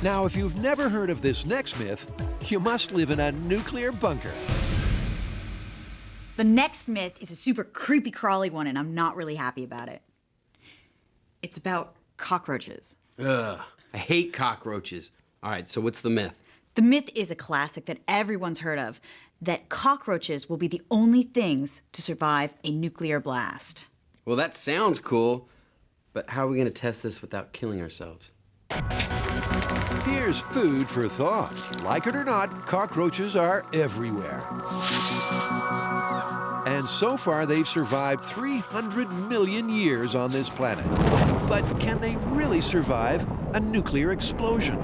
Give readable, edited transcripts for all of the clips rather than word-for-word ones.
Now, if you've never heard of this next myth, you must live in a nuclear bunker. The next myth is a super creepy crawly one, and I'm not really happy about it. It's about cockroaches. Ugh, I hate cockroaches. All right, so what's the myth? The myth is a classic that everyone's heard of, that cockroaches will be the only things to survive a nuclear blast. Well, that sounds cool, but how are we gonna test this without killing ourselves? Here's food for thought. Like it or not, cockroaches are everywhere. And so far, they've survived 300 million years on this planet. But can they really survive a nuclear explosion?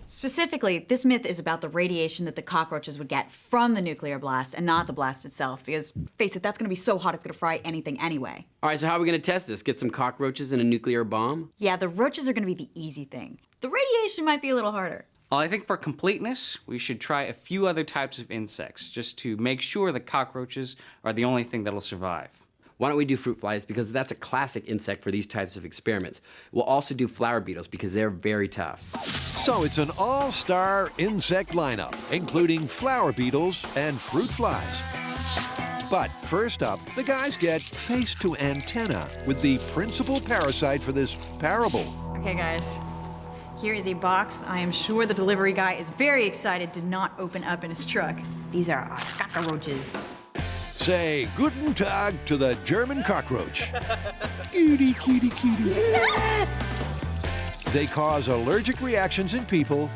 Specifically, this myth is about the radiation that the cockroaches would get from the nuclear blast and not the blast itself, because, face it, that's gonna be so hot it's gonna fry anything anyway. All right, so how are we gonna test this? Get some cockroaches in a nuclear bomb? Yeah, the roaches are gonna be the easy thing. The radiation might be a little harder. Well, I think for completeness, we should try a few other types of insects, just to make sure the cockroaches are the only thing that'll survive. Why don't we do fruit flies, because that's a classic insect for these types of experiments. We'll also do flower beetles, because they're very tough. So it's an all-star insect lineup, including flower beetles and fruit flies. But first up, the guys get face to antenna with the principal parasite for this parable. Okay, guys. Here is a box I am sure the delivery guy is very excited to not open up in his truck. These are our cockroaches. Say guten Tag to the German cockroach. Cutie, cutie, cutie. They cause allergic reactions in people.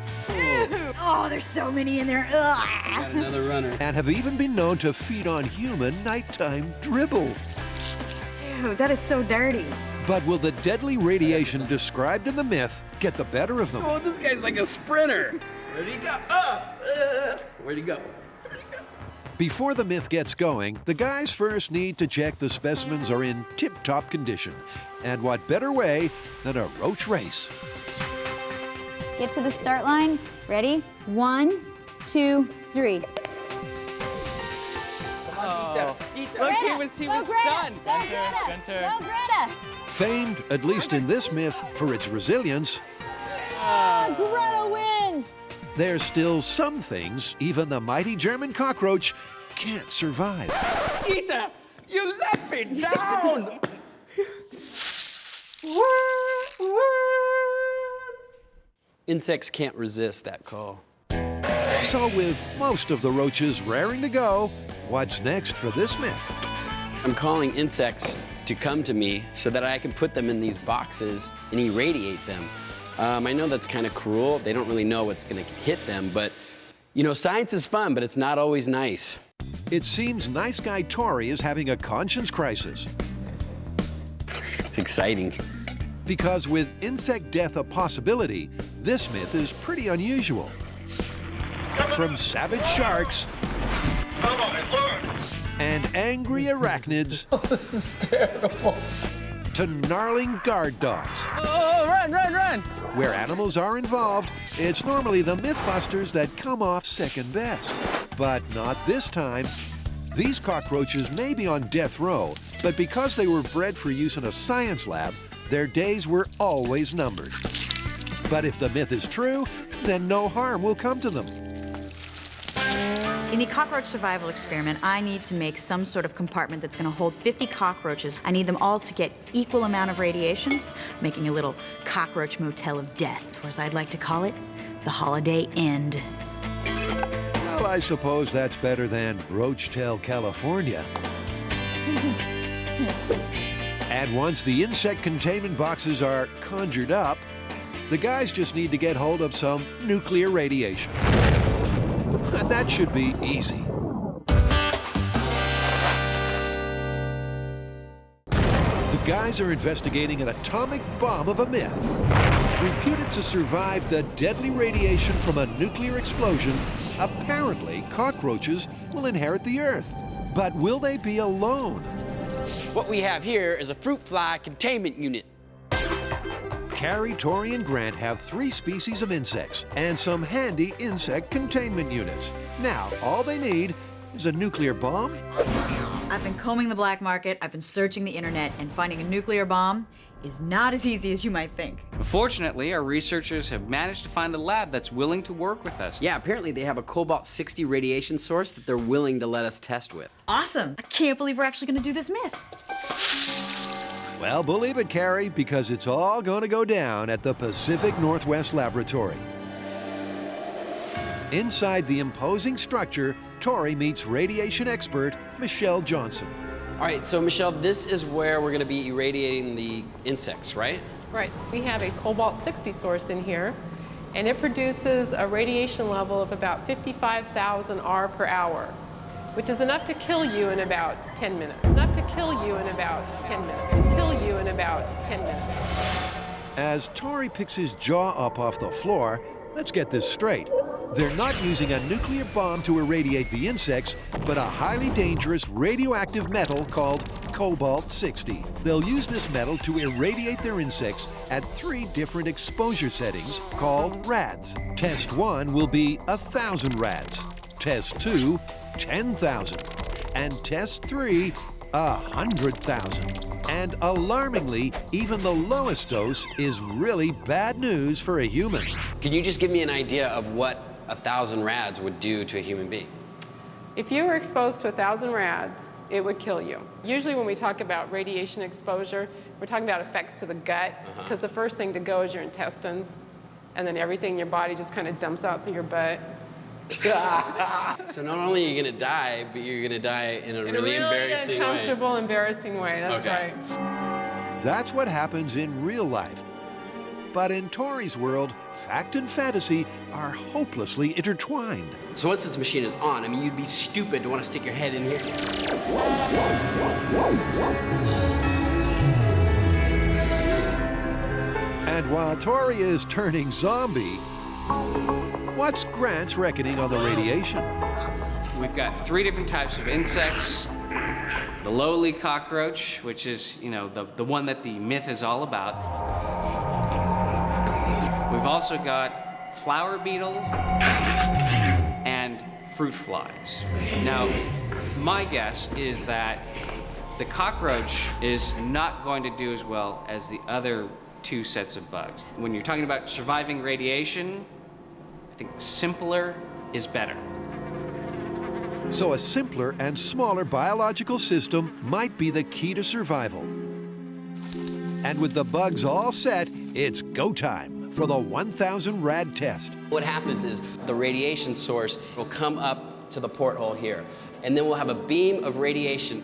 Oh, there's so many in there. Ugh. Got another runner. And have even been known to feed on human nighttime dribble. Dude, that is so dirty. But will the deadly radiation described in the myth get the better of them? Oh, this guy's like a sprinter. Where'd he go? Where'd he go? Before the myth gets going, the guys first need to check the specimens are in tip-top condition. And what better way than a roach race? Get to the start line. Ready? 1, 2, 3. Oh, look, he was Greta. stunned. Go, Greta. Go, Greta. Famed, at least in this myth, for its resilience, Greta wins. there's still some things even the mighty German cockroach can't survive. Peter, you let me down! Insects can't resist that call. So with most of the roaches raring to go, what's next for this myth? I'm calling insects to come to me so that I can put them in these boxes and irradiate them. I know that's kind of cruel. They don't really know what's going to hit them, but you know, science is fun, but it's not always nice. It seems nice guy Tory is having a conscience crisis. It's exciting. Because with insect death a possibility, this myth is pretty unusual. From savage sharks and angry arachnids This is terrible. to gnarling guard dogs. Oh, run, run, run! Where animals are involved, it's normally the MythBusters that come off second best. But not this time. These cockroaches may be on death row, but because they were bred for use in a science lab, their days were always numbered. But if the myth is true, then no harm will come to them. In the cockroach survival experiment, I need to make some sort of compartment that's gonna hold 50 cockroaches. I need them all to get equal amount of radiations, making a little cockroach motel of death, or as I'd like to call it, the Holiday End. Well, I suppose that's better than Roachtel, California. And once the insect containment boxes are conjured up, the guys just need to get hold of some nuclear radiation. And that should be easy. The guys are investigating an atomic bomb of a myth. Reputed to survive the deadly radiation from a nuclear explosion, apparently cockroaches will inherit the Earth. But will they be alone? What we have here is a fruit fly containment unit. Kari, Tory, and Grant have 3 species of insects and some handy insect containment units. Now, all they need is a nuclear bomb. I've been combing the black market, I've been searching the internet, and finding a nuclear bomb is not as easy as you might think. Fortunately, our researchers have managed to find a lab that's willing to work with us. Yeah, apparently they have a cobalt-60 radiation source that they're willing to let us test with. Awesome! I can't believe we're actually gonna do this myth. Well, believe it, Kari, because it's all going to go down at the Pacific Northwest Laboratory. Inside the imposing structure, Tory meets radiation expert Michelle Johnson. All right, so Michelle, this is where we're gonna be irradiating the insects, right? Right. We have a cobalt-60 source in here, and it produces a radiation level of about 55,000 R per hour, which is enough to kill you in about 10 minutes. Enough to kill you in about 10 minutes. Kill you in about 10 minutes. As Tory picks his jaw up off the floor, let's get this straight. They're not using a nuclear bomb to irradiate the insects, but a highly dangerous radioactive metal called cobalt-60. They'll use this metal to irradiate their insects at 3 different exposure settings called rads. Test 1 will be 1,000 rads. Test 2, 10,000. And test 3, 100,000. And alarmingly, even the lowest dose is really bad news for a human. Can you just give me an idea of what 1,000 rads would do to a human being? If you were exposed to 1,000 rads, it would kill you. Usually when we talk about radiation exposure, we're talking about effects to the gut, because the first thing to go is your intestines, and then everything in your body just kind of dumps out through your butt. So not only are you gonna die, but you're gonna die in a really embarrassing way. Uncomfortable, embarrassing way, that's Okay. right. That's what happens in real life. But in Tory's world, fact and fantasy are hopelessly intertwined. So once this machine is on, I mean, you'd be stupid to want to stick your head in here. And while Tory is turning zombie, what's Grant's reckoning on the radiation? We've got 3 different types of insects. The lowly cockroach, which is, the one that the myth is all about. We've also got flower beetles and fruit flies. Now, my guess is that the cockroach is not going to do as well as the other 2 sets of bugs. When you're talking about surviving radiation, I think simpler is better. So a simpler and smaller biological system might be the key to survival. And with the bugs all set, it's go time for the 1,000 rad test. What happens is the radiation source will come up to the porthole here, and then we'll have a beam of radiation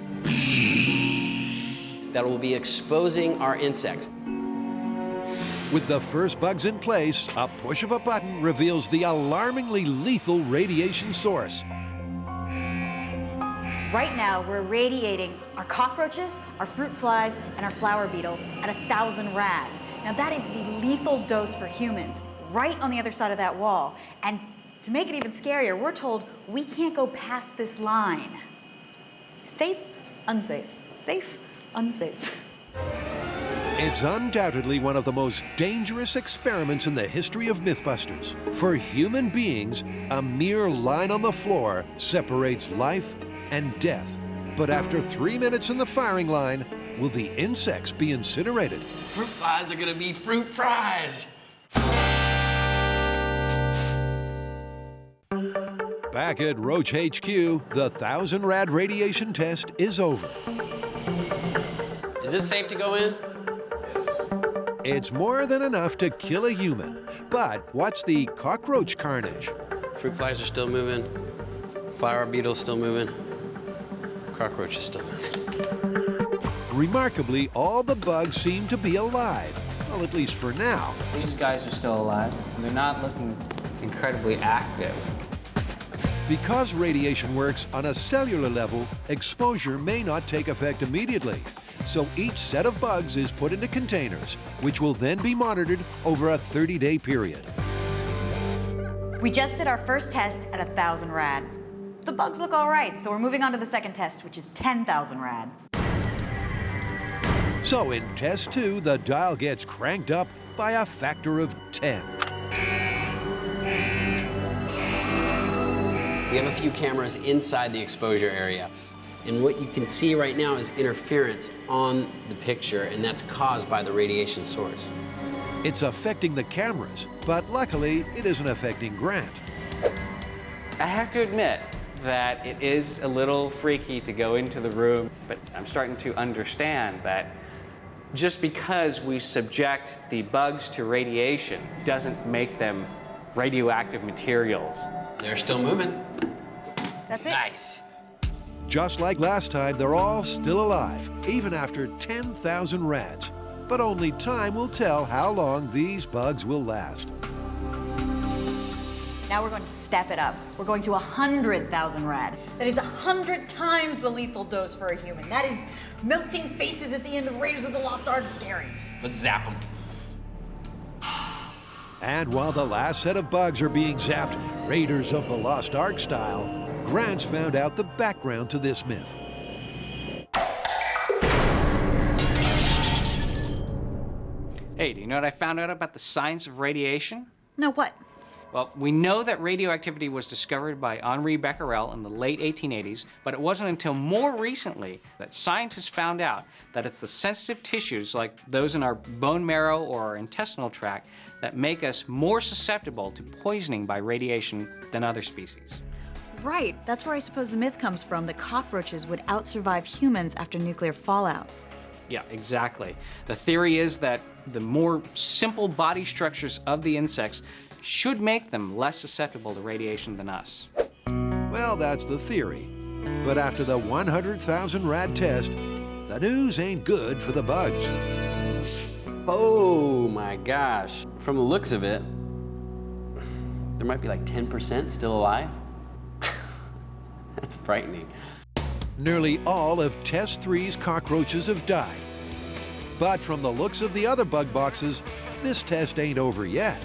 that will be exposing our insects. With the first bugs in place, a push of a button reveals the alarmingly lethal radiation source. Right now, we're irradiating our cockroaches, our fruit flies, and our flower beetles at 1,000 rad. Now that is the lethal dose for humans, right on the other side of that wall. And to make it even scarier, we're told we can't go past this line. Safe, unsafe. Safe, unsafe. It's undoubtedly one of the most dangerous experiments in the history of MythBusters. For human beings, a mere line on the floor separates life and death. But after 3 minutes in the firing line, will the insects be incinerated? Fruit flies are gonna be fruit fries. Back at Roach HQ, the 1,000 rad radiation test is over. Is it safe to go in? It's more than enough to kill a human. But what's the cockroach carnage? Fruit flies are still moving. Flower beetles still moving. Cockroaches still moving. Remarkably, all the bugs seem to be alive. Well, at least for now. These guys are still alive. They're not looking incredibly active. Because radiation works on a cellular level, exposure may not take effect immediately. So each set of bugs is put into containers, which will then be monitored over a 30-day period. We just did our first test at 1,000 rad. The bugs look all right, so we're moving on to the second test, which is 10,000 rad. So in test 2, the dial gets cranked up by a factor of 10. We have a few cameras inside the exposure area. And what you can see right now is interference on the picture, and that's caused by the radiation source. It's affecting the cameras, but luckily it isn't affecting Grant. I have to admit that it is a little freaky to go into the room, but I'm starting to understand that just because we subject the bugs to radiation doesn't make them radioactive materials. They're still moving. That's it. Nice. Just like last time, they're all still alive, even after 10,000 rads. But only time will tell how long these bugs will last. Now we're going to step it up. We're going to 100,000 rad. That is 100 times the lethal dose for a human. That is melting faces at the end of Raiders of the Lost Ark scary. Let's zap them. And while the last set of bugs are being zapped, Raiders of the Lost Ark style, Grant's found out the background to this myth. Hey, do you know what I found out about the science of radiation? No, what? Well, we know that radioactivity was discovered by Henri Becquerel in the late 1880s, but it wasn't until more recently that scientists found out that it's the sensitive tissues, like those in our bone marrow or our intestinal tract, that make us more susceptible to poisoning by radiation than other species. Right, that's where I suppose the myth comes from, that cockroaches would outsurvive humans after nuclear fallout. Yeah, exactly. The theory is that the more simple body structures of the insects should make them less susceptible to radiation than us. Well, that's the theory. But after the 100,000 rad test, the news ain't good for the bugs. Oh my gosh. From the looks of it, there might be like 10% still alive. That's frightening. Nearly all of Test 3's cockroaches have died. But from the looks of the other bug boxes, this test ain't over yet.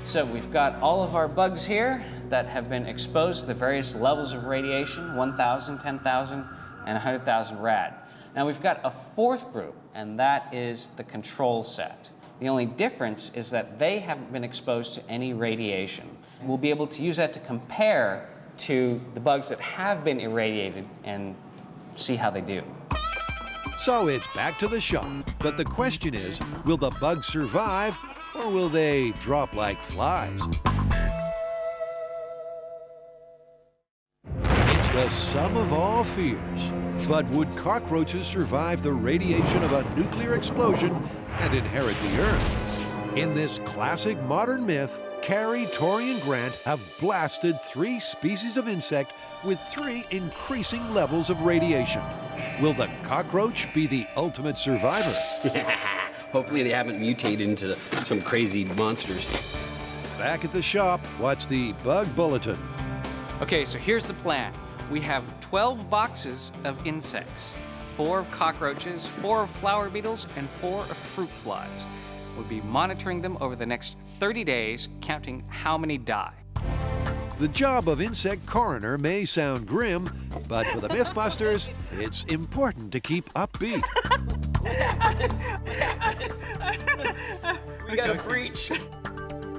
So we've got all of our bugs here that have been exposed to the various levels of radiation, 1,000, 10,000, and 100,000 rad. Now we've got a fourth group, and that is the control set. The only difference is that they haven't been exposed to any radiation. We'll be able to use that to compare to the bugs that have been irradiated and see how they do. So it's back to the shop. But the question is, will the bugs survive or will they drop like flies? It's the sum of all fears. But would cockroaches survive the radiation of a nuclear explosion and inherit the Earth? In this classic modern myth, Kari, Tory, and Grant have blasted 3 species of insect with 3 increasing levels of radiation. Will the cockroach be the ultimate survivor? Hopefully they haven't mutated into some crazy monsters. Back at the shop, what's the bug bulletin? Okay, so here's the plan. We have 12 boxes of insects, 4 of cockroaches, 4 of flower beetles, and 4 of fruit flies. We'll be monitoring them over the next 30 days, counting how many die. The job of insect coroner may sound grim, but for the MythBusters, it's important to keep upbeat. We got a breach.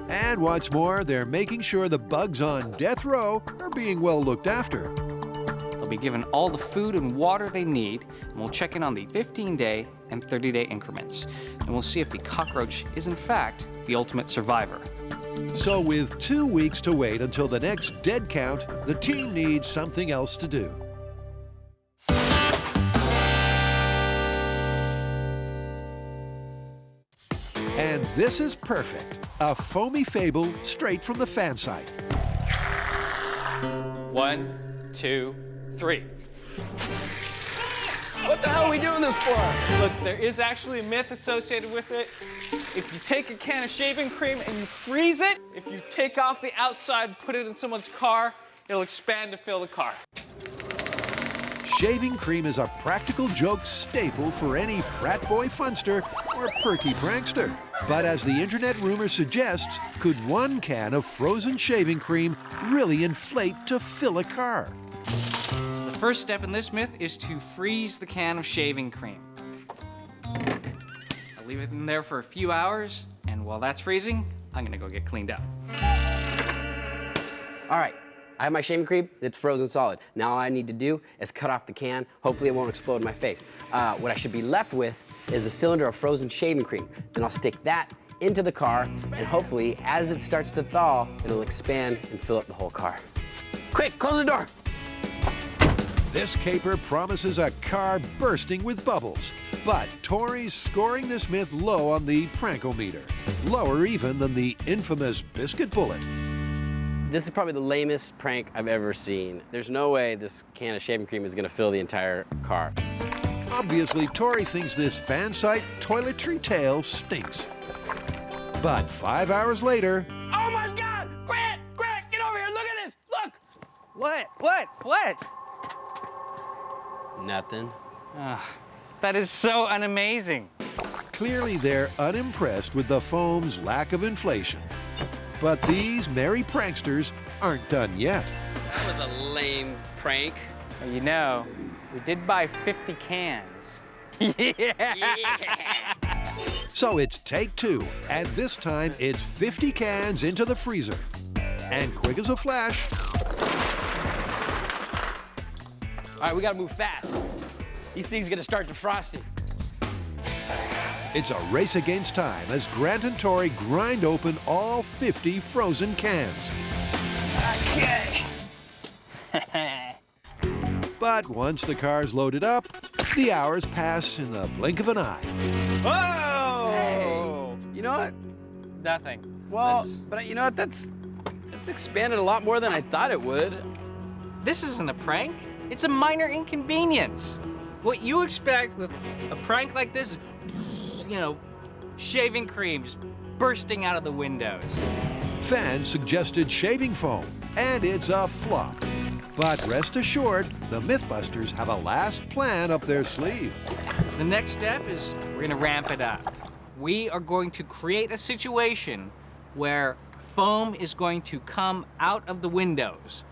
And what's more, they're making sure the bugs on death row are being well looked after. They'll be given all the food and water they need, and we'll check in on the 15-day and 30-day increments. And we'll see if the cockroach is, in fact, the ultimate survivor. So with 2 weeks to wait until the next dead count, the team needs something else to do. And this is perfect. A foamy fable straight from the fan site. 1, 2, 3. What the hell are we doing this for? Look, there is actually a myth associated with it. If you take a can of shaving cream and you freeze it, if you take off the outside, put it in someone's car, it'll expand to fill the car. Shaving cream is a practical joke staple for any frat boy funster or perky prankster. But as the internet rumor suggests, could 1 can of frozen shaving cream really inflate to fill a car? The first step in this myth is to freeze the can of shaving cream. I'll leave it in there for a few hours, and while that's freezing, I'm gonna go get cleaned up. All right, I have my shaving cream, it's frozen solid. Now all I need to do is cut off the can. Hopefully it won't explode in my face. What I should be left with is a cylinder of frozen shaving cream. Then I'll stick that into the car, and hopefully, as it starts to thaw, it'll expand and fill up the whole car. Quick, close the door. This caper promises a car bursting with bubbles. But Tory's scoring this myth low on the prankometer. Lower even than the infamous biscuit bullet. This is probably the lamest prank I've ever seen. There's no way this can of shaving cream is gonna fill the entire car. Obviously, Tory thinks this fan site toiletry tale stinks. But 5 hours later... Oh my God! Grant! Grant, get over here! Look at this! Look! What? Nothing. That is so unamazing. Clearly, they're unimpressed with the foam's lack of inflation. But these merry pranksters aren't done yet. That was a lame prank. Well, you know, we did buy 50 cans. So it's take two, and this time it's 50 cans into the freezer. And quick as a flash... All right, we gotta move fast. These things are gonna start defrosting. It's a race against time as Grant and Tory grind open all 50 frozen cans. Okay. But once the car's loaded up, the hours pass in the blink of an eye. Whoa! Hey, you know what? Nothing. Well, but you know what? That's expanded a lot more than I thought it would. This isn't a prank. It's a minor inconvenience. What you expect with a prank like this is, you know, shaving cream just bursting out of the windows. Fans suggested shaving foam, and it's a flop. But rest assured, the MythBusters have a last plan up their sleeve. The next step is we're gonna ramp it up. We are going to create a situation where foam is going to come out of the windows,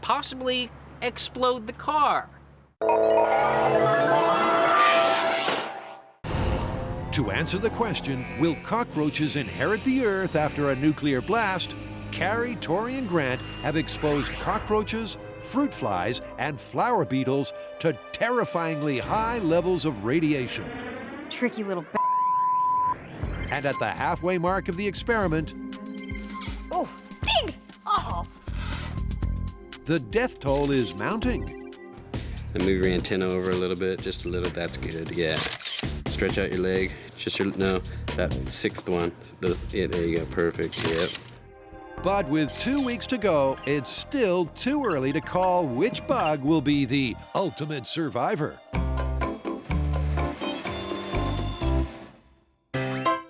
possibly explode the car. To answer the question, will cockroaches inherit the Earth after a nuclear blast? Kari, Tory and Grant have exposed cockroaches, fruit flies, and flower beetles to terrifyingly high levels of radiation. Tricky little And at the halfway mark of the experiment, Oh, stinks! Oh. the death toll is mounting. Then move your antenna over a little bit, just a little. That's good. Yeah. Stretch out your leg. Just your that sixth one. Yeah, there you go. Perfect. Yep. But with 2 weeks to go, it's still too early to call which bug will be the ultimate survivor.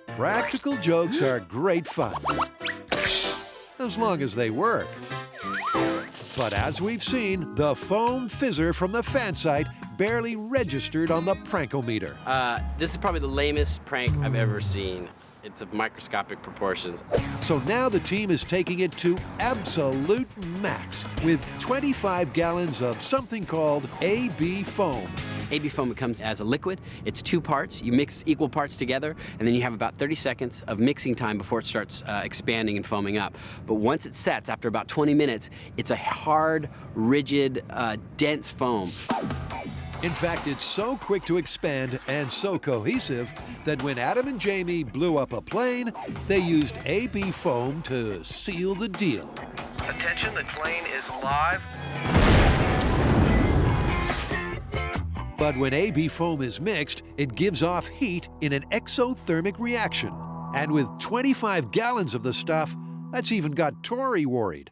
Practical jokes are great fun, as long as they work. But as we've seen, the foam fizzer from the fan site barely registered on the prankometer. This is probably the lamest prank I've ever seen. It's of microscopic proportions. So now the team is taking it to absolute max with 25 gallons of something called AB foam. AB foam comes as a liquid. It's 2 parts. You mix equal parts together, and then you have about 30 seconds of mixing time before it starts expanding and foaming up. But once it sets, after about 20 minutes, it's a hard, rigid, dense foam. In fact, it's so quick to expand and so cohesive that when Adam and Jamie blew up a plane, they used AB foam to seal the deal. Attention, the plane is live. But when AB foam is mixed, it gives off heat in an exothermic reaction. And with 25 gallons of the stuff, that's even got Tory worried.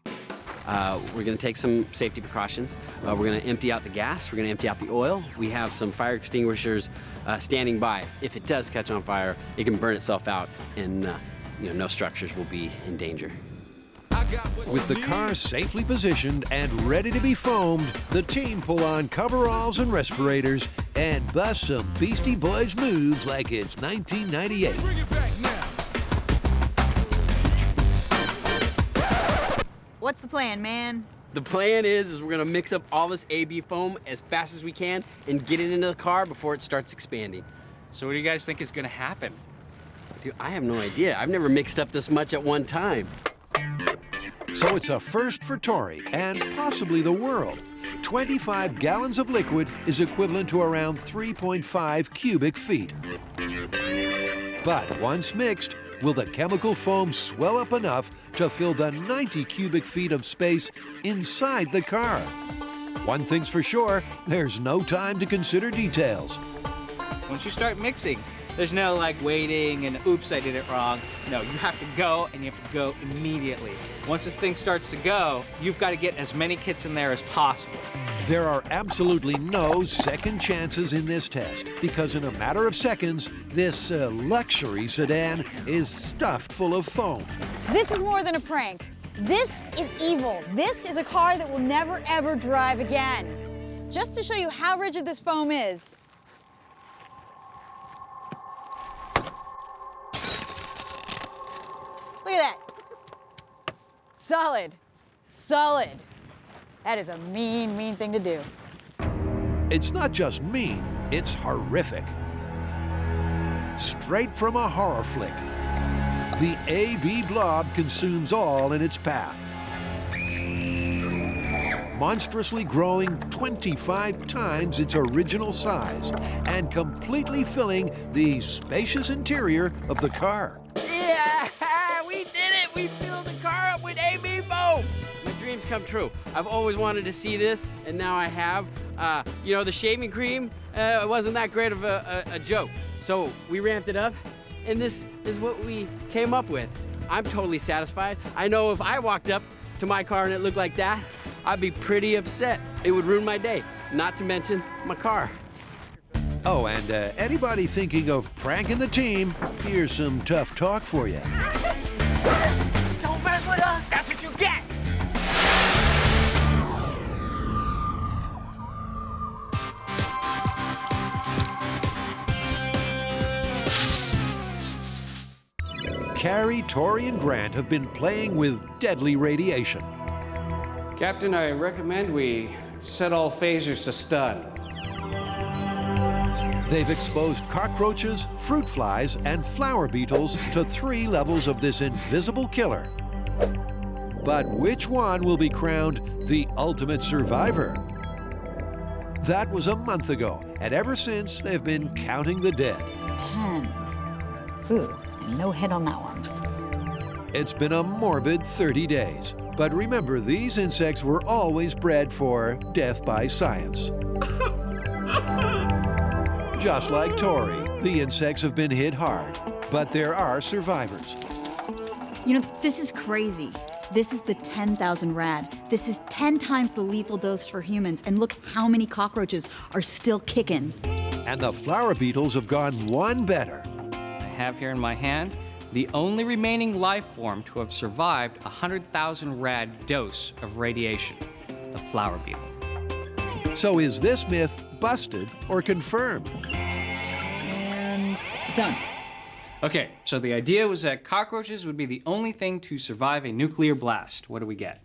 We're gonna take some safety precautions. We're gonna empty out the gas. We're gonna empty out the oil. We have some fire extinguishers standing by. If it does catch on fire, it can burn itself out, and no structures will be in danger. With the car safely positioned and ready to be foamed, the team pull on coveralls and respirators and bust some Beastie Boys moves like it's 1998. What's the plan, man? The plan is we're gonna mix up all this AB foam as fast as we can and get it into the car before it starts expanding. So what do you guys think is gonna happen? Dude, I have no idea. I've never mixed up this much at one time. So it's a first for Tory and possibly the world. 25 gallons of liquid is equivalent to around 3.5 cubic feet. But once mixed, will the chemical foam swell up enough to fill the 90 cubic feet of space inside the car? One thing's for sure, there's no time to consider details. Once you start mixing, there's no like waiting and oops, I did it wrong. No, you have to go and you have to go immediately. Once this thing starts to go, you've got to get as many kits in there as possible. There are absolutely no second chances in this test because in a matter of seconds, this luxury sedan is stuffed full of foam. This is more than a prank. This is evil. This is a car that will never, ever drive again. Just to show you how rigid this foam is. Look at that. Solid. Solid. That is a mean, mean thing to do. It's not just mean, it's horrific. Straight from a horror flick. The AB blob consumes all in its path. Monstrously growing 25 times its original size and completely filling the spacious interior of the car. Yeah, we did it! We filled the car up with AB foam! My dreams come true. I've always wanted to see this, and now I have. You know, the shaving cream wasn't that great of a joke. So we ramped it up, and this is what we came up with. I'm totally satisfied. I know if I walked up to my car and it looked like that, I'd be pretty upset. It would ruin my day, not to mention my car. Oh, and anybody thinking of pranking the team, here's some tough talk for you. Don't mess with us. That's what you get. Kari, Tory, and Grant have been playing with deadly radiation. Captain, I recommend we set all phasers to stun. They've exposed cockroaches, fruit flies, and flower beetles to 3 levels of this invisible killer. But which one will be crowned the ultimate survivor? That was a month ago, and ever since, they've been counting the dead. 10. Ooh, and no hit on that one. It's been a morbid 30 days. But remember, these insects were always bred for death by science. Just like Tory, the insects have been hit hard, but there are survivors. You know, this is crazy. This is the 10,000 rad. This is 10 times the lethal dose for humans, and look how many cockroaches are still kicking. And the flower beetles have gone one better. I have here in my hand the only remaining life form to have survived a 100,000 rad dose of radiation, the flower beetle. So is this myth busted or confirmed? And done. Okay, so the idea was that cockroaches would be the only thing to survive a nuclear blast. What do we get?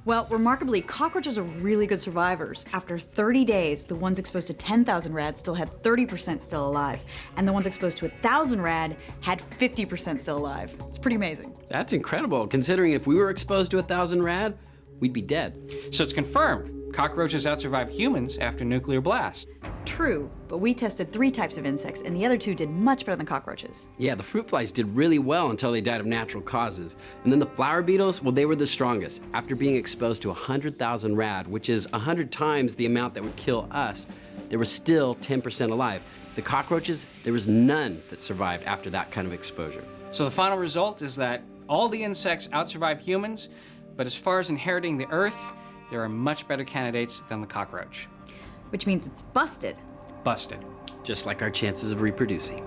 Well, remarkably, cockroaches are really good survivors. After 30 days, the ones exposed to 10,000 rad still had 30% still alive, and the ones exposed to 1,000 rad had 50% still alive. It's pretty amazing. That's incredible, considering if we were exposed to 1,000 rad, we'd be dead. So it's confirmed. Cockroaches outsurvive humans after nuclear blast. True, but we tested 3 types of insects, and the other 2 did much better than cockroaches. Yeah, the fruit flies did really well until they died of natural causes. And then the flower beetles, well, they were the strongest. After being exposed to 100,000 rad, which is 100 times the amount that would kill us, there was still 10% alive. The cockroaches, there was none that survived after that kind of exposure. So the final result is that all the insects outsurvive humans, but as far as inheriting the earth, there are much better candidates than the cockroach. Which means it's busted. Busted. Just like our chances of reproducing.